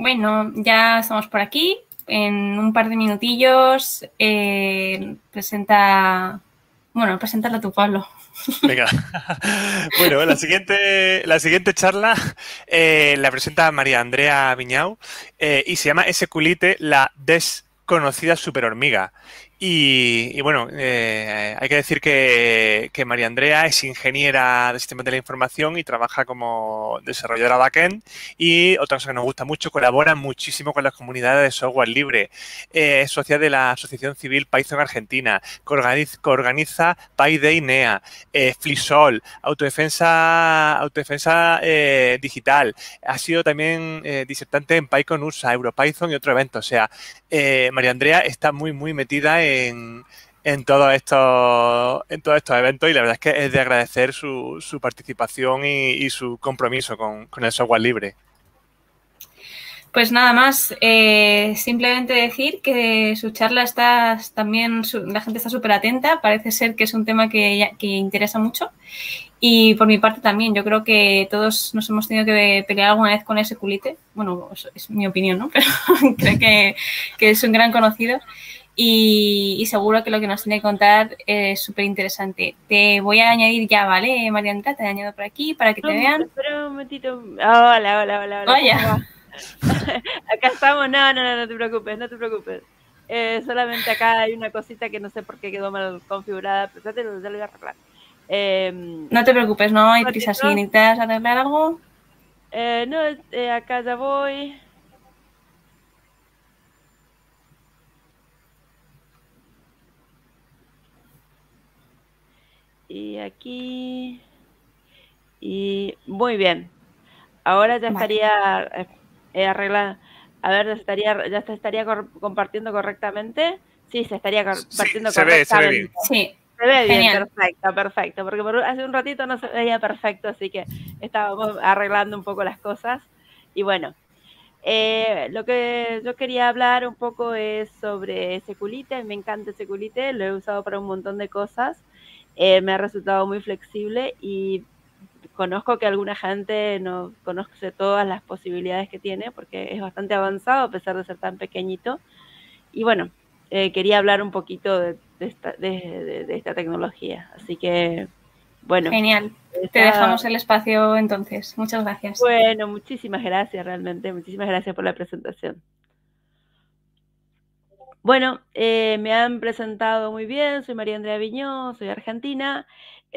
Bueno, ya estamos por aquí. En un par de minutillos preséntala tú, Pablo. Venga. Bueno, la siguiente charla la presenta María Andrea Viñau y se llama Esculite, la desconocida superhormiga. Y bueno, hay que decir que María Andrea es ingeniera de sistemas de la información y trabaja como desarrolladora backend. Y otra cosa que nos gusta mucho, colabora muchísimo con las comunidades de software libre. Es socia de la Asociación Civil Python Argentina, que organiza PyDay NEA, Flisol, autodefensa digital. Ha sido también disertante en PyCon USA, EuroPython y otro evento. O sea, María Andrea está muy metida en todos estos eventos y la verdad es que es de agradecer su participación y su compromiso con el software libre. Pues nada más, simplemente decir que su charla está también, la gente está súper atenta, parece ser que es un tema que interesa mucho. Y por mi parte también, yo creo que todos nos hemos tenido que pelear alguna vez con ese culite. Bueno, es mi opinión, ¿no? Pero creo que es un gran conocido y seguro que lo que nos tiene que contar es súper interesante. Te voy a añadir ya, ¿vale, María Andrea? Te añado por aquí para que te vean. Espera un momentito. Hola. Vaya. ¿Cómo va? Acá estamos. No te preocupes, no te preocupes. Solamente acá hay una cosita que no sé por qué quedó mal configurada, pero ya lo voy a arreglar. No te preocupes, no hay prisa. Si necesitas arreglar algo. No, acá ya voy. Y aquí. Y muy bien. Ahora ya estaría arreglada. A ver, ya se estaría compartiendo correctamente. Sí, se estaría compartiendo correctamente. Se ve bien. Sí. Se ve bien, genial. Perfecto. Porque hace un ratito no se veía perfecto, así que estábamos arreglando un poco las cosas. Y bueno, lo que yo quería hablar un poco es sobre Seculite. Me encanta Seculite, lo he usado para un montón de cosas. Me ha resultado muy flexible y conozco que alguna gente no conoce todas las posibilidades que tiene porque es bastante avanzado a pesar de ser tan pequeñito. Y bueno, quería hablar un poquito de esta tecnología. Así que, bueno. Genial. Te dejamos el espacio entonces. Muchas gracias. Bueno, muchísimas gracias realmente. Muchísimas gracias por la presentación. Bueno, me han presentado muy bien. Soy María Andrea Viñó, soy argentina.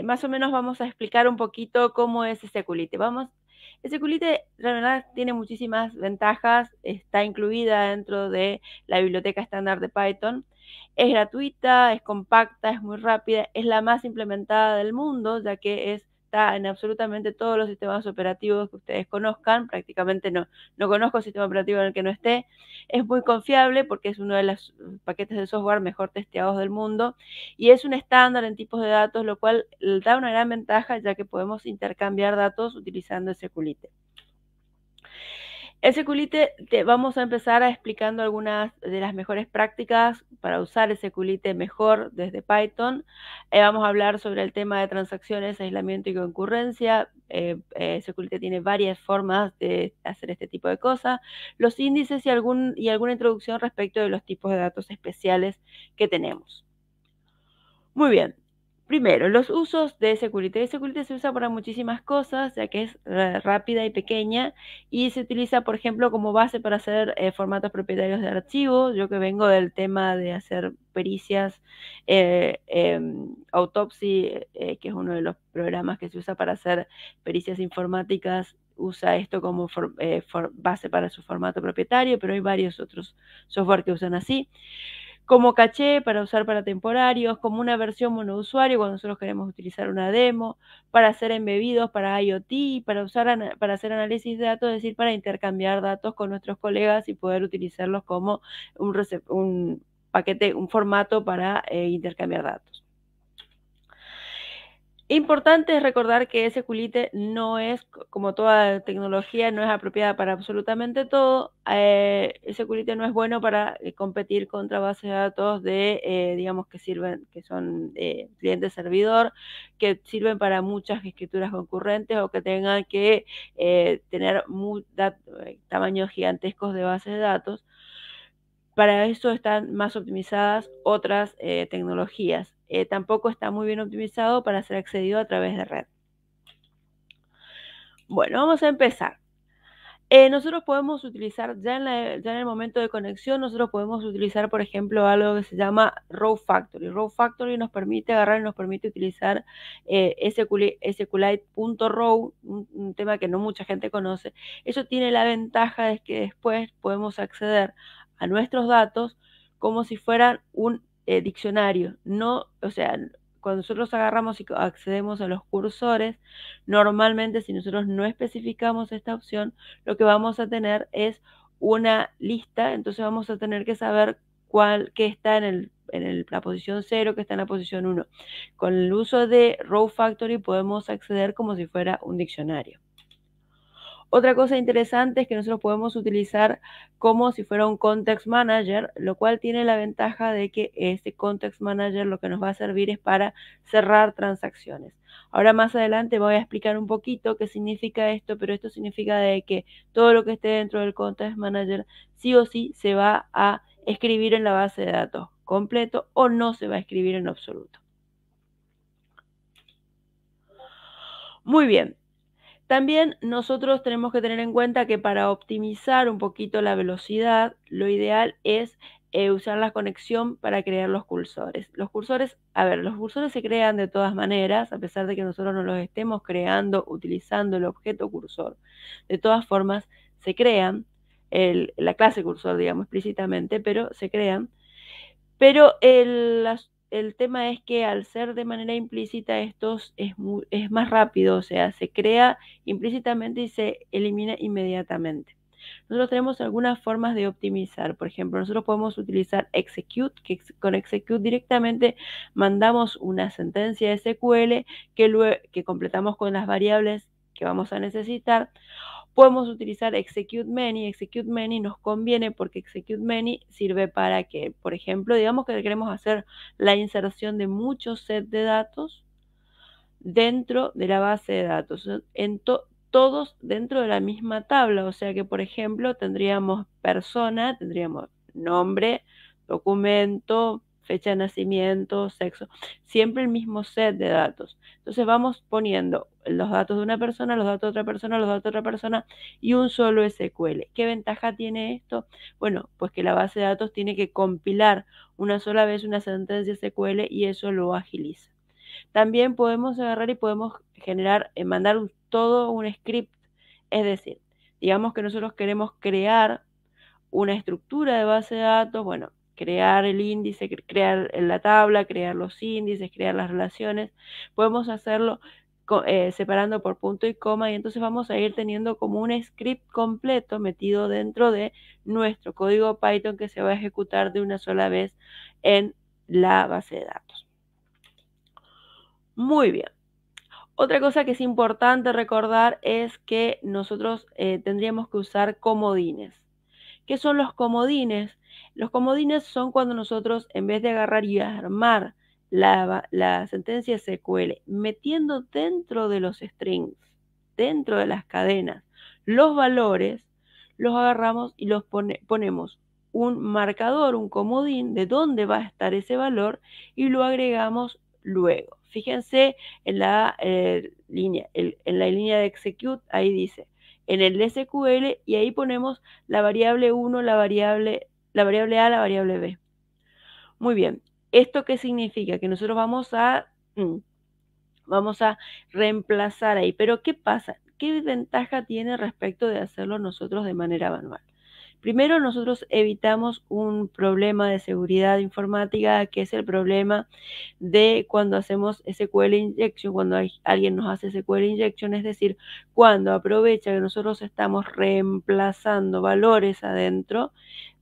Más o menos vamos a explicar un poquito cómo es Seculite. Seculite, la verdad, tiene muchísimas ventajas. Está incluida dentro de la biblioteca estándar de Python. Es gratuita, es compacta, es muy rápida, es la más implementada del mundo, ya que está en absolutamente todos los sistemas operativos que ustedes conozcan. Prácticamente no conozco sistema operativo en el que no esté. Es muy confiable porque es uno de los paquetes de software mejor testeados del mundo y es un estándar en tipos de datos, lo cual da una gran ventaja ya que podemos intercambiar datos utilizando Seculite. Seculite, vamos a empezar explicando algunas de las mejores prácticas para usar Seculite mejor desde Python. Vamos a hablar sobre el tema de transacciones, aislamiento y concurrencia. Seculite tiene varias formas de hacer este tipo de cosas. Los índices y alguna introducción respecto de los tipos de datos especiales que tenemos. Muy bien. Primero, los usos de Seculite. Seculite se usa para muchísimas cosas, ya que es rápida y pequeña, y se utiliza, por ejemplo, como base para hacer formatos propietarios de archivos. Yo que vengo del tema de hacer pericias, Autopsy, que es uno de los programas que se usa para hacer pericias informáticas, usa esto como base para su formato propietario, pero hay varios otros software que usan así. Como caché para usar para temporarios, como una versión monousuario cuando nosotros queremos utilizar una demo, para hacer embebidos para IoT, para hacer análisis de datos, es decir, para intercambiar datos con nuestros colegas y poder utilizarlos como un paquete, un formato para intercambiar datos. Importante es recordar que SQLite no es, como toda tecnología, no es apropiada para absolutamente todo. SQLite no es bueno para competir contra bases de datos de, digamos, que son cliente-servidor, que sirven para muchas escrituras concurrentes o que tengan que tener tamaños gigantescos de bases de datos. Para eso están más optimizadas otras tecnologías. Tampoco está muy bien optimizado para ser accedido a través de red. Bueno, vamos a empezar. Nosotros podemos utilizar, ya en el momento de conexión, nosotros podemos utilizar, por ejemplo, algo que se llama Row Factory. Row Factory nos permite agarrar y nos permite utilizar SQLite.row, un tema que no mucha gente conoce. Eso tiene la ventaja de que después podemos acceder a nuestros datos como si fueran un diccionario. No, o sea, cuando nosotros agarramos y accedemos a los cursores, normalmente si nosotros no especificamos esta opción, lo que vamos a tener es una lista, entonces vamos a tener que saber qué está en la posición 0, qué está en la posición 1. Con el uso de Row Factory podemos acceder como si fuera un diccionario. Otra cosa interesante es que nosotros podemos utilizar como si fuera un Context Manager, lo cual tiene la ventaja de que este Context Manager lo que nos va a servir es para cerrar transacciones. Ahora más adelante voy a explicar un poquito qué significa esto, pero esto significa de que todo lo que esté dentro del Context Manager sí o sí se va a escribir en la base de datos completo o no se va a escribir en absoluto. Muy bien. También nosotros tenemos que tener en cuenta que para optimizar un poquito la velocidad, lo ideal es usar la conexión para crear los cursores. Los cursores se crean de todas maneras, a pesar de que nosotros no los estemos creando utilizando el objeto cursor. De todas formas, se crean, la clase cursor, digamos explícitamente, pero se crean. Pero el tema es que al ser de manera implícita, esto es más rápido, o sea, se crea implícitamente y se elimina inmediatamente. Nosotros tenemos algunas formas de optimizar. Por ejemplo, nosotros podemos utilizar execute, que con execute directamente mandamos una sentencia SQL que completamos con las variables que vamos a necesitar. Podemos utilizar execute many. Execute many nos conviene porque execute many sirve para que, por ejemplo, digamos que queremos hacer la inserción de muchos sets de datos dentro de la base de datos, todos dentro de la misma tabla. O sea que, por ejemplo, tendríamos persona, tendríamos nombre, documento, fecha de nacimiento, sexo, siempre el mismo set de datos. Entonces vamos poniendo los datos de una persona, los datos de otra persona, los datos de otra persona y un solo SQL. ¿Qué ventaja tiene esto? Bueno, pues que la base de datos tiene que compilar una sola vez una sentencia SQL y eso lo agiliza. También podemos agarrar y podemos generar, mandar todo un script, es decir, digamos que nosotros queremos crear una estructura de base de datos, bueno, crear el índice, crear la tabla, crear los índices, crear las relaciones. Podemos hacerlo separando por punto y coma y entonces vamos a ir teniendo como un script completo metido dentro de nuestro código Python que se va a ejecutar de una sola vez en la base de datos. Muy bien. Otra cosa que es importante recordar es que nosotros tendríamos que usar comodines. ¿Qué son los comodines? Los comodines son cuando nosotros, en vez de agarrar y armar la sentencia SQL, metiendo dentro de los strings, dentro de las cadenas, los valores, los agarramos y los ponemos un marcador, un comodín de dónde va a estar ese valor y lo agregamos luego. Fíjense en la línea de execute, ahí dice, en el SQL, y ahí ponemos la variable 1, la variable A, la variable B. Muy bien. ¿Esto qué significa? Que nosotros vamos a reemplazar ahí. Pero ¿qué pasa? ¿Qué ventaja tiene respecto de hacerlo nosotros de manera manual? Primero, nosotros evitamos un problema de seguridad informática, que es el problema de cuando hacemos SQL injection, cuando alguien nos hace SQL injection, es decir, cuando aprovecha que nosotros estamos reemplazando valores adentro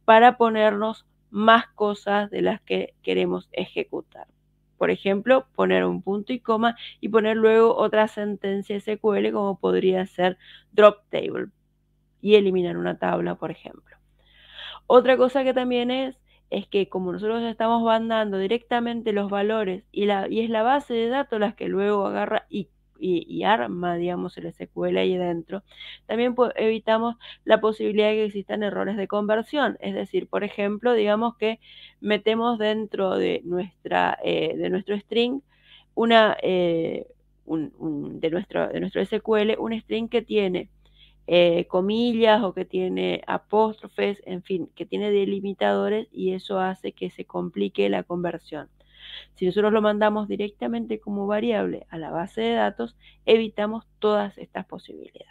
para ponernos más cosas de las que queremos ejecutar. por ejemplo, poner un punto y coma y poner luego otra sentencia SQL como podría ser drop table y eliminar una tabla, por ejemplo. Otra cosa que también es que como nosotros estamos mandando directamente los valores y es la base de datos las que luego agarra y arma, digamos, el SQL ahí dentro, también evitamos la posibilidad de que existan errores de conversión. Es decir, por ejemplo, digamos que metemos dentro de nuestro string de nuestro SQL un string que tiene comillas o que tiene apóstrofes, en fin, que tiene delimitadores y eso hace que se complique la conversión. Si nosotros lo mandamos directamente como variable a la base de datos, evitamos todas estas posibilidades.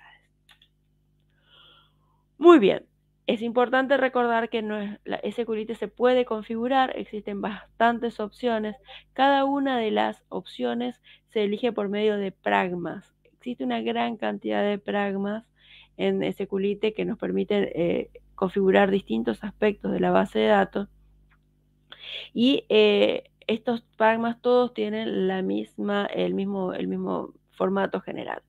Muy bien, es importante recordar que la SQLite se puede configurar, existen bastantes opciones. Cada una de las opciones se elige por medio de pragmas. Existe una gran cantidad de pragmas en SQLite que nos permiten configurar distintos aspectos de la base de datos. Y estos pragmas todos tienen el mismo formato general.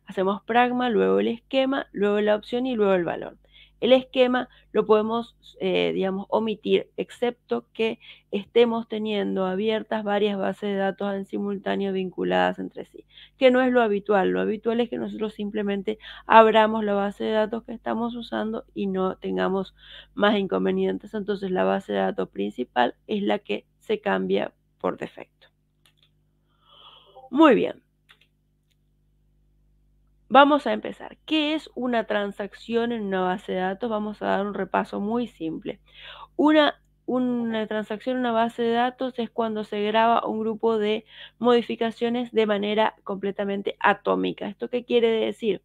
Hacemos pragma, luego el esquema, luego la opción y luego el valor. El esquema lo podemos, digamos, omitir, excepto que estemos teniendo abiertas varias bases de datos en simultáneo vinculadas entre sí, que no es lo habitual. Lo habitual es que nosotros simplemente abramos la base de datos que estamos usando y no tengamos más inconvenientes. Entonces la base de datos principal es la que se cambia por defecto. Muy bien. Vamos a empezar. ¿Qué es una transacción en una base de datos? Vamos a dar un repaso muy simple. Una transacción en una base de datos es cuando se graba un grupo de modificaciones de manera completamente atómica. ¿Esto qué quiere decir?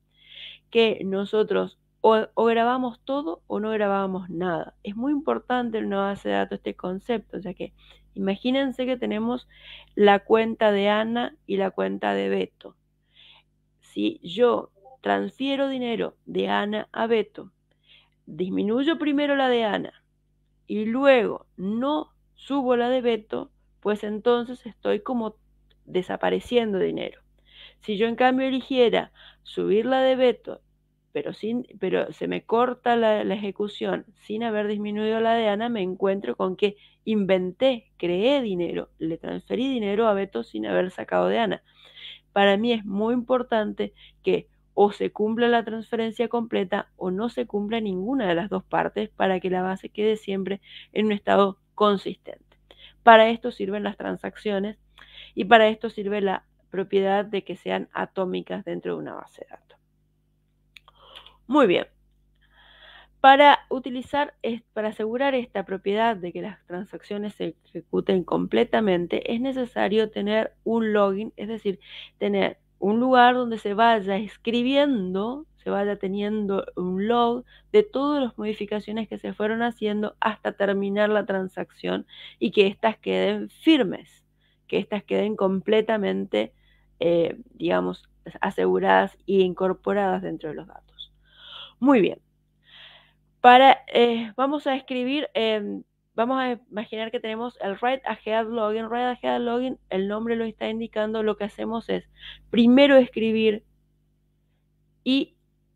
Que nosotros o grabamos todo o no grabamos nada. Es muy importante en una base de datos este concepto, o sea que imagínense que tenemos la cuenta de Ana y la cuenta de Beto. Si yo transfiero dinero de Ana a Beto, disminuyo primero la de Ana y luego no subo la de Beto, pues entonces estoy como desapareciendo dinero. Si yo en cambio eligiera subir la de Beto, pero se me corta la ejecución sin haber disminuido la de Ana, me encuentro con que creé dinero, le transferí dinero a Beto sin haber sacado de Ana. Para mí es muy importante que o se cumpla la transferencia completa o no se cumpla ninguna de las dos partes para que la base quede siempre en un estado consistente. Para esto sirven las transacciones y para esto sirve la propiedad de que sean atómicas dentro de una base de datos. Muy bien. Para asegurar esta propiedad de que las transacciones se ejecuten completamente, es necesario tener un login, es decir, tener un lugar donde se vaya escribiendo, se vaya teniendo un log de todas las modificaciones que se fueron haciendo hasta terminar la transacción y que éstas queden firmes, que éstas queden completamente, digamos, aseguradas e incorporadas dentro de los datos. Muy bien. Vamos a escribir, vamos a imaginar que tenemos el write ahead login. Write ahead login, el nombre lo está indicando. Lo que hacemos es primero escribir y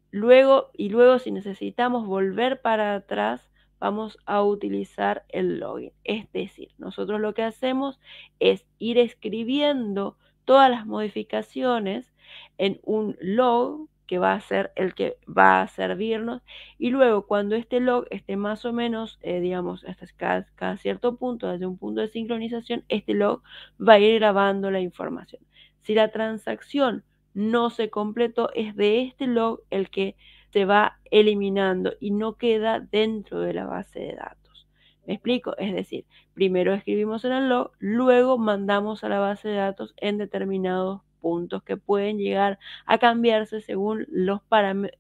luego si necesitamos volver para atrás, vamos a utilizar el login. Es decir, nosotros lo que hacemos es ir escribiendo todas las modificaciones en un log que va a ser el que va a servirnos, y luego cuando este log esté más o menos, digamos, hasta cada cierto punto, desde un punto de sincronización, este log va a ir grabando la información. Si la transacción no se completó, es de este log el que se va eliminando y no queda dentro de la base de datos. ¿Me explico? Es decir, primero escribimos en el log, luego mandamos a la base de datos en determinados puntos que pueden llegar a cambiarse según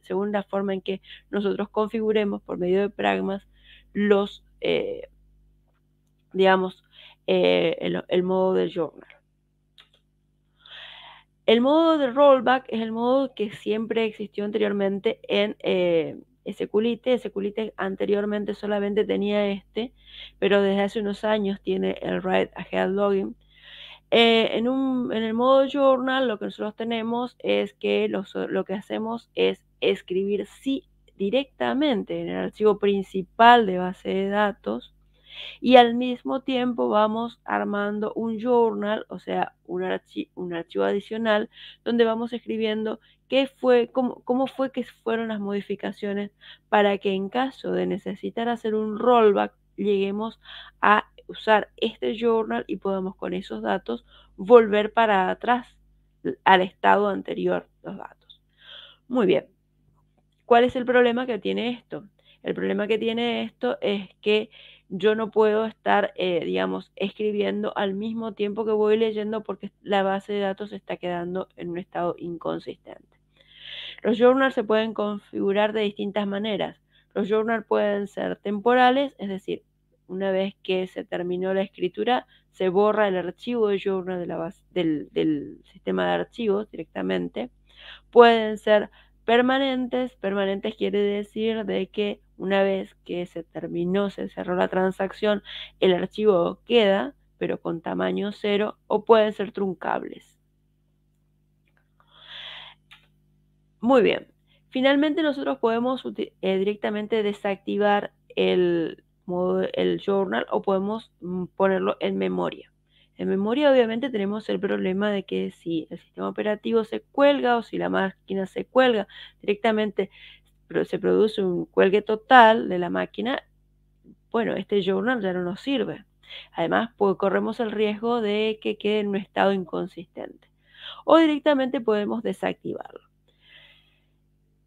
según la forma en que nosotros configuremos por medio de pragmas los, digamos, el modo de journal. El modo de rollback es el modo que siempre existió anteriormente en SQLite. SQLite anteriormente solamente tenía pero desde hace unos años tiene el write ahead login. En el modo journal lo que nosotros tenemos es que lo que hacemos es escribir directamente en el archivo principal de base de datos, y al mismo tiempo vamos armando un journal, o sea, un archivo adicional donde vamos escribiendo cómo fue que fueron las modificaciones, para que en caso de necesitar hacer un rollback lleguemos a usar este journal y podamos con esos datos volver para atrás al estado anterior los datos. Muy bien. ¿Cuál es el problema que tiene esto? El problema que tiene esto es que yo no puedo estar, digamos, escribiendo al mismo tiempo que voy leyendo, porque la base de datos está quedando en un estado inconsistente. Los journals se pueden configurar de distintas maneras. Los journals pueden ser temporales, es decir, una vez que se terminó la escritura, se borra el archivo de journal de la base, del sistema de archivos directamente. Pueden ser permanentes. Permanentes quiere decir de que una vez que se terminó, se cerró la transacción, el archivo queda, pero con tamaño 0, o pueden ser truncables. Muy bien. Finalmente nosotros podemos directamente desactivar el journal, o podemos ponerlo en memoria. En memoria obviamente tenemos el problema de que si el sistema operativo se cuelga o si la máquina se cuelga, directamente se produce un cuelgue total de la máquina, bueno, este journal ya no nos sirve. Además, corremos el riesgo de que quede en un estado inconsistente. O directamente podemos desactivarlo.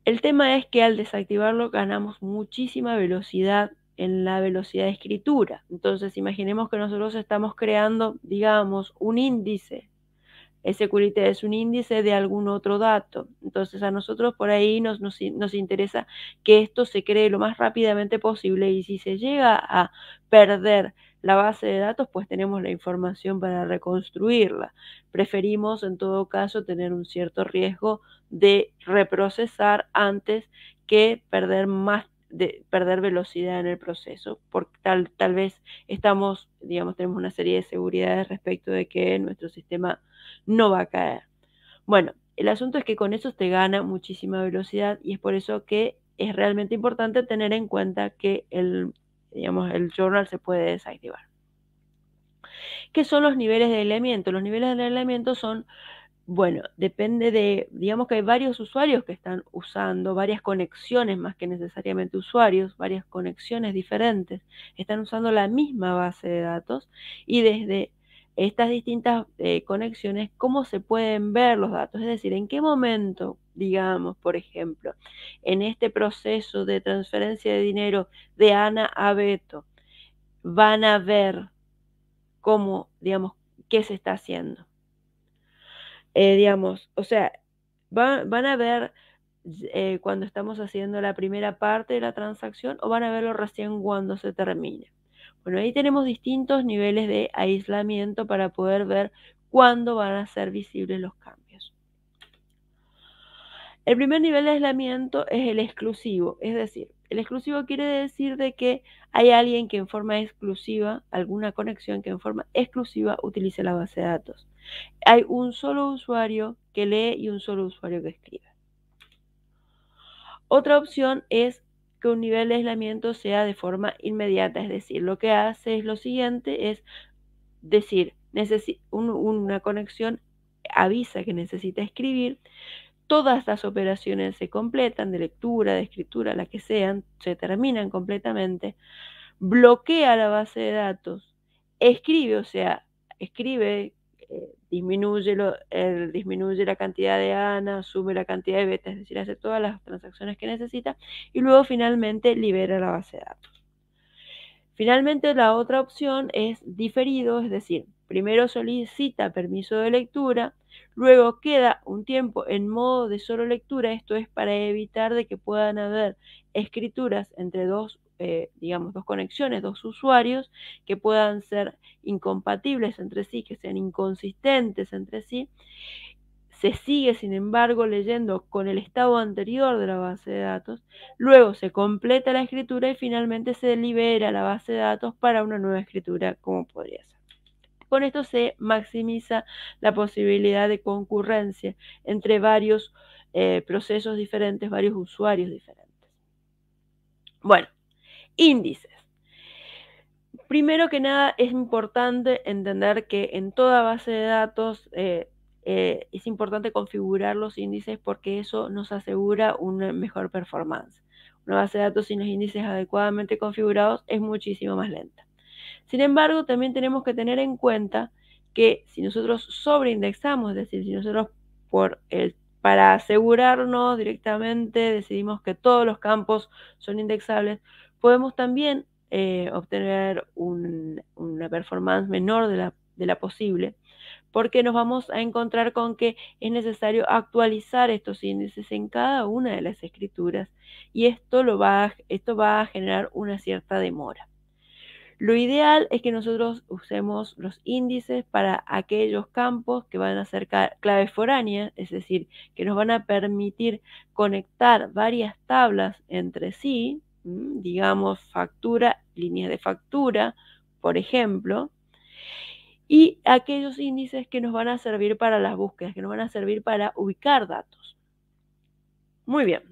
El tema es que al desactivarlo ganamos muchísima velocidad en la velocidad de escritura. Entonces, imaginemos que nosotros estamos creando, digamos, un índice. SQLite es un índice de algún otro dato. Entonces, a nosotros por ahí nos interesa que esto se cree lo más rápidamente posible, y si se llega a perder la base de datos, pues tenemos la información para reconstruirla. Preferimos, en todo caso, tener un cierto riesgo de reprocesar antes que perder velocidad en el proceso, porque tal vez tenemos una serie de seguridades respecto de que nuestro sistema no va a caer. Bueno, el asunto es que con eso te gana muchísima velocidad, y es por eso que es realmente importante tener en cuenta que el journal se puede desactivar. ¿Qué son los niveles de aislamiento? Los niveles de aislamiento son, bueno, depende de, digamos que hay varios usuarios que están usando, varias conexiones más que necesariamente usuarios, varias conexiones diferentes, están usando la misma base de datos, y desde estas distintas conexiones, ¿cómo se pueden ver los datos? Es decir, en qué momento, digamos, por ejemplo, en este proceso de transferencia de dinero de Ana a Beto, van a ver cómo, digamos, qué se está haciendo. O sea, van a ver cuando estamos haciendo la primera parte de la transacción, o van a verlo recién cuando se termine. Bueno, ahí tenemos distintos niveles de aislamiento para poder ver cuándo van a ser visibles los cambios. El primer nivel de aislamiento es el exclusivo, es decir, el exclusivo quiere decir de que hay alguien que en forma exclusiva, alguna conexión que en forma exclusiva utilice la base de datos. Hay un solo usuario que lee y un solo usuario que escribe. Otra opción es que un nivel de aislamiento sea de forma inmediata, es decir, lo que hace es lo siguiente, es decir, una conexión avisa que necesita escribir, todas las operaciones se completan, de lectura, de escritura, la que sean, se terminan completamente, bloquea la base de datos, escribe, o sea, escribe, disminuye la cantidad de Ana, sube la cantidad de Beta, es decir, hace todas las transacciones que necesita, y luego finalmente libera la base de datos. Finalmente, la otra opción es diferido, es decir, primero solicita permiso de lectura, luego queda un tiempo en modo de solo lectura. Esto es para evitar de que puedan haber escrituras entre dos conexiones, dos usuarios, que puedan ser incompatibles entre sí, que sean inconsistentes entre sí. Se sigue, sin embargo, leyendo con el estado anterior de la base de datos, luego se completa la escritura y finalmente se libera la base de datos para una nueva escritura, como podría ser. Con esto se maximiza la posibilidad de concurrencia entre varios procesos diferentes, varios usuarios diferentes. Bueno, índices. Primero que nada, es importante entender que en toda base de datos es importante configurar los índices porque eso nos asegura una mejor performance. Una base de datos sin los índices adecuadamente configurados es muchísimo más lenta. Sin embargo, también tenemos que tener en cuenta que si nosotros sobreindexamos, es decir, si nosotros para asegurarnos directamente decidimos que todos los campos son indexables, podemos también obtener una performance menor de la posible, porque nos vamos a encontrar con que es necesario actualizar estos índices en cada una de las escrituras y esto va a generar una cierta demora. Lo ideal es que nosotros usemos los índices para aquellos campos que van a ser claves foráneas, es decir, que nos van a permitir conectar varias tablas entre sí, digamos líneas de factura, por ejemplo, y aquellos índices que nos van a servir para las búsquedas, que nos van a servir para ubicar datos. Muy bien.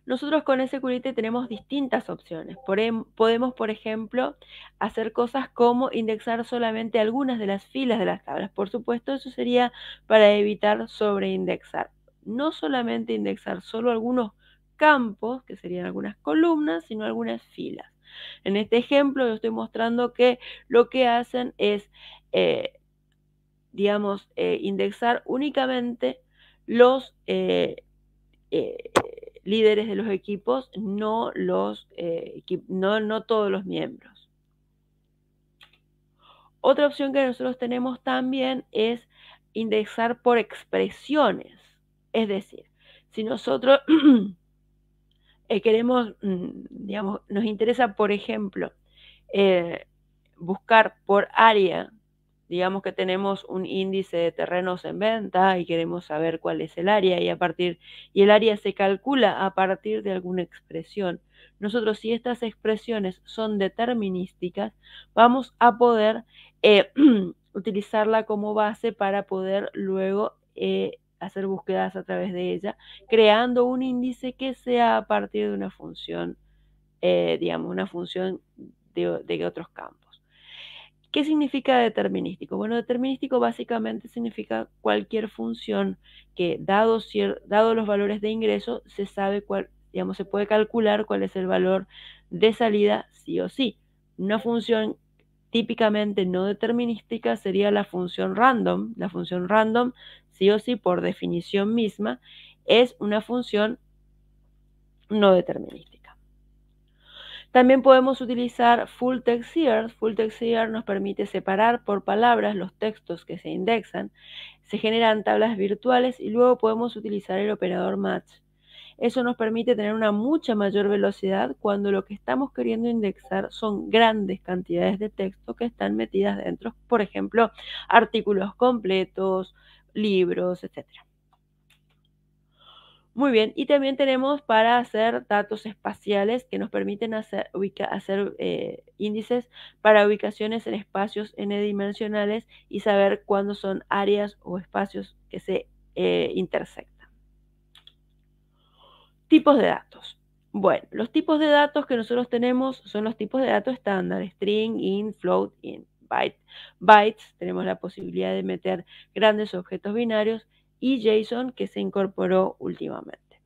Nosotros con SQLite tenemos distintas opciones. Podemos, por ejemplo, hacer cosas como indexar solamente algunas de las filas de las tablas. Por supuesto, eso sería para evitar sobreindexar. No solamente indexar solo algunos campos, que serían algunas columnas, sino algunas filas. En este ejemplo, yo estoy mostrando que lo que hacen es, indexar únicamente los líderes de los equipos, no todos los miembros. Otra opción que nosotros tenemos también es indexar por expresiones. Es decir, si nosotros queremos, nos interesa, por ejemplo, buscar por área, digamos que tenemos un índice de terrenos en venta y queremos saber cuál es el área y el área se calcula a partir de alguna expresión. Nosotros, si estas expresiones son determinísticas, vamos a poder utilizarla como base para poder luego hacer búsquedas a través de ella, creando un índice que sea a partir de una función, una función de otros campos. ¿Qué significa determinístico? Bueno, determinístico básicamente significa cualquier función que, dados los valores de ingreso, se sabe se puede calcular cuál es el valor de salida sí o sí. Una función típicamente no determinística sería la función random. La función random, sí o sí, por definición misma, es una función no determinística. También podemos utilizar Full Text Here. Full Text Here nos permite separar por palabras los textos que se indexan. Se generan tablas virtuales y luego podemos utilizar el operador match. Eso nos permite tener una mucha mayor velocidad cuando lo que estamos queriendo indexar son grandes cantidades de texto que están metidas dentro, por ejemplo, artículos completos, libros, etc. Muy bien, y también tenemos para hacer datos espaciales que nos permiten hacer índices para ubicaciones en espacios n-dimensionales y saber cuándo son áreas o espacios que se intersectan. Tipos de datos. Bueno, los tipos de datos que nosotros tenemos son los tipos de datos estándar: string, int, float, int, bytes. Tenemos la posibilidad de meter grandes objetos binarios y JSON, que se incorporó últimamente.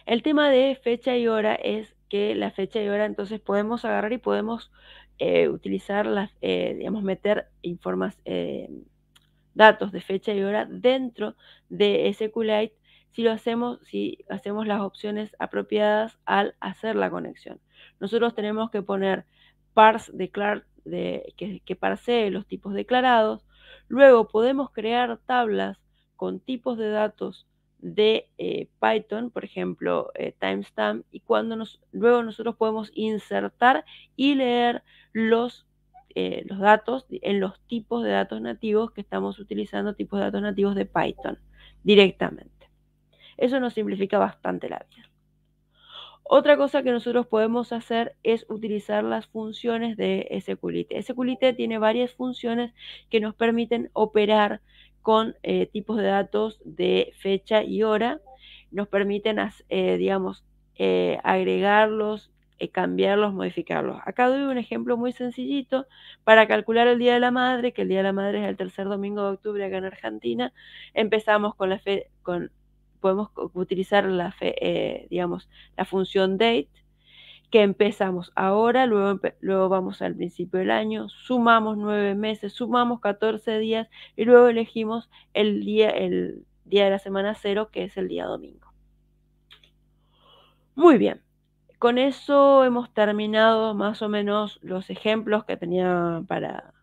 El tema de fecha y hora es que la fecha y hora, entonces podemos agarrar y podemos utilizar meter datos de fecha y hora dentro de SQLite si hacemos las opciones apropiadas al hacer la conexión. Nosotros tenemos que poner parse que parsee los tipos declarados. Luego podemos crear tablas con tipos de datos de Python, por ejemplo, timestamp, y luego nosotros podemos insertar y leer los datos en los tipos de datos nativos que estamos utilizando, tipos de datos nativos de Python directamente. Eso nos simplifica bastante la vida. Otra cosa que nosotros podemos hacer es utilizar las funciones de SQLite. SQLite tiene varias funciones que nos permiten operar con tipos de datos de fecha y hora. Nos permiten, digamos, agregarlos, cambiarlos, modificarlos. Acá doy un ejemplo muy sencillito para calcular el Día de la Madre, que el Día de la Madre es el tercer domingo de octubre acá en Argentina. Empezamos con podemos utilizar digamos, la función date, que empezamos ahora, luego vamos al principio del año, sumamos 9 meses, sumamos 14 días y luego elegimos el día de la semana 0, que es el día domingo. Muy bien, con eso hemos terminado más o menos los ejemplos que tenía para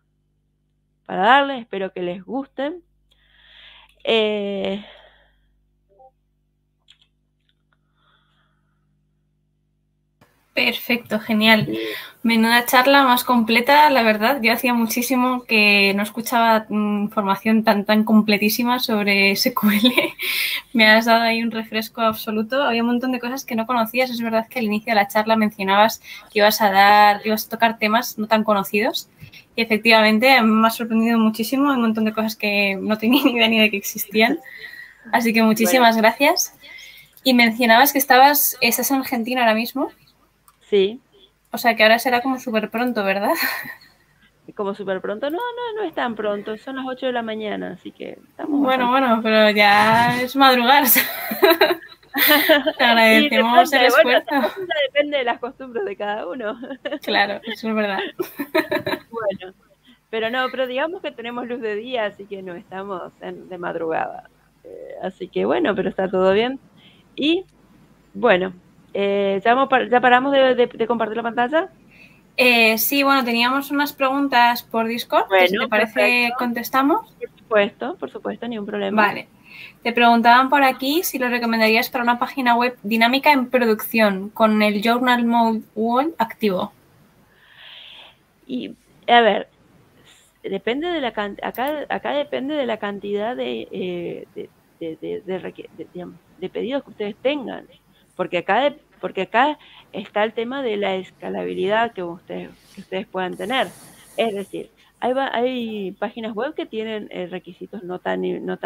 darles. Espero que les gusten. Perfecto, genial. Menuda charla más completa, la verdad. Yo hacía muchísimo que no escuchaba información tan completísima sobre SQL. Me has dado ahí un refresco absoluto. Había un montón de cosas que no conocías. Es verdad que al inicio de la charla mencionabas que ibas a tocar temas no tan conocidos. Y efectivamente me ha sorprendido muchísimo. Hay un montón de cosas que no tenía ni idea ni de que existían. Así que muchísimas gracias. Y mencionabas que estás en Argentina ahora mismo. Sí. O sea que ahora será como súper pronto, ¿verdad? Como súper pronto. No es tan pronto. Son las 8 de la mañana, así que estamos Bueno, pero ya es madrugar. Te agradecemos el esfuerzo. Ya depende de las costumbres de cada uno. Claro, eso es verdad. Bueno, pero digamos que tenemos luz de día, así que no estamos de madrugada. Así que bueno, pero está todo bien. Y bueno, ¿ya paramos de compartir la pantalla? Sí, bueno, teníamos unas preguntas por Discord, que si te parece perfecto. contestamos. Por supuesto, ni un problema. Vale. Te preguntaban por aquí si lo recomendarías para una página web dinámica en producción con el Journal Mode Wall activo. Y, a ver, depende de acá depende de la cantidad de pedidos que ustedes tengan, porque acá está el tema de la escalabilidad que ustedes puedan tener. Es decir, hay páginas web que tienen requisitos no tan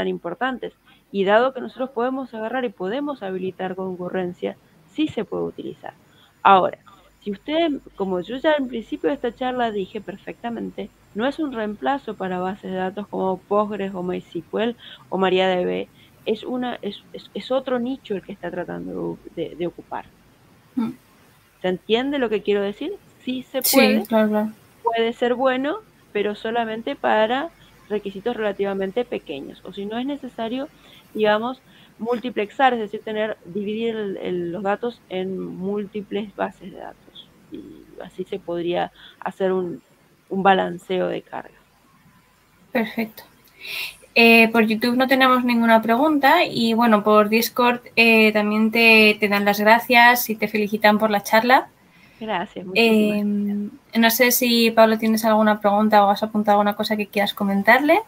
importantes, y dado que nosotros podemos agarrar y podemos habilitar concurrencia, sí se puede utilizar. Ahora, si usted, como yo ya en principio de esta charla dije perfectamente, no es un reemplazo para bases de datos como Postgres o MySQL o MariaDB, es otro nicho el que está tratando de ocupar. ¿Se entiende lo que quiero decir? Sí se puede, sí, claro. Puede ser bueno, pero solamente para requisitos relativamente pequeños, o si no es necesario, digamos, multiplexar, es decir, dividir los datos en múltiples bases de datos, y así se podría hacer un balanceo de carga. Perfecto. Por YouTube no tenemos ninguna pregunta y bueno, por Discord también te dan las gracias y te felicitan por la charla. Gracias, muchísimas gracias. No sé si, Pablo, tienes alguna pregunta o has apuntado alguna cosa que quieras comentarle.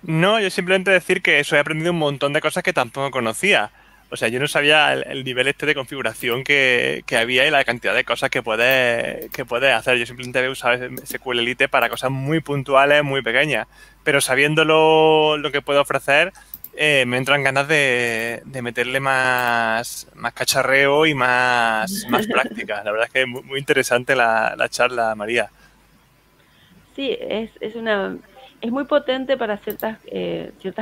No, yo simplemente decir que eso, he aprendido un montón de cosas que tampoco conocía. O sea, yo no sabía el nivel de configuración que había y la cantidad de cosas que puedes hacer. Yo simplemente había usado SQLite para cosas muy puntuales, muy pequeñas. Pero sabiendo lo que puede ofrecer, me entran ganas de meterle más cacharreo y más práctica. La verdad es que es muy interesante la charla, María. Sí, es muy potente para ciertas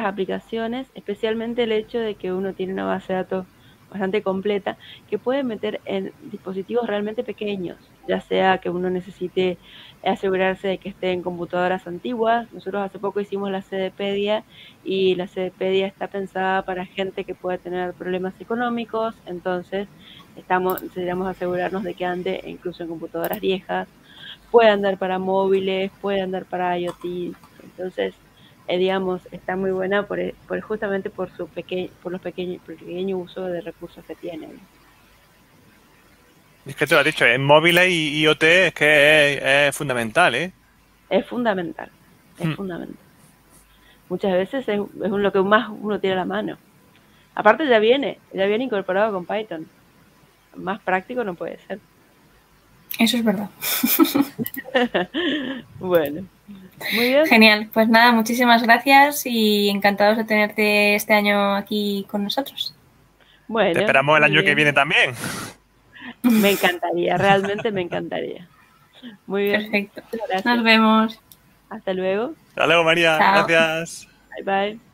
aplicaciones, especialmente el hecho de que uno tiene una base de datos bastante completa que puede meter en dispositivos realmente pequeños, ya sea que uno necesite asegurarse de que esté en computadoras antiguas. Nosotros hace poco hicimos la CDpedia y la CDpedia está pensada para gente que puede tener problemas económicos, entonces necesitamos asegurarnos de que ande incluso en computadoras viejas. Puede andar para móviles, puede andar para IoT. Entonces, digamos, está muy buena justamente por el pequeño uso de recursos que tienen. Es que te lo has dicho, en móviles y IoT es que es fundamental, ¿eh? Es fundamental, fundamental. Muchas veces es lo que más uno tiene a la mano. Aparte ya viene incorporado con Python. Más práctico no puede ser. Eso es verdad. Bueno, muy bien. Genial. Pues nada, muchísimas gracias y encantados de tenerte este año aquí con nosotros. Bueno, Te esperamos el muy año que bien. viene también. Me encantaría, realmente me encantaría. Muy bien. Perfecto. Muchas gracias. Nos vemos. Hasta luego. Hasta luego, María. Chao. Gracias. Bye bye.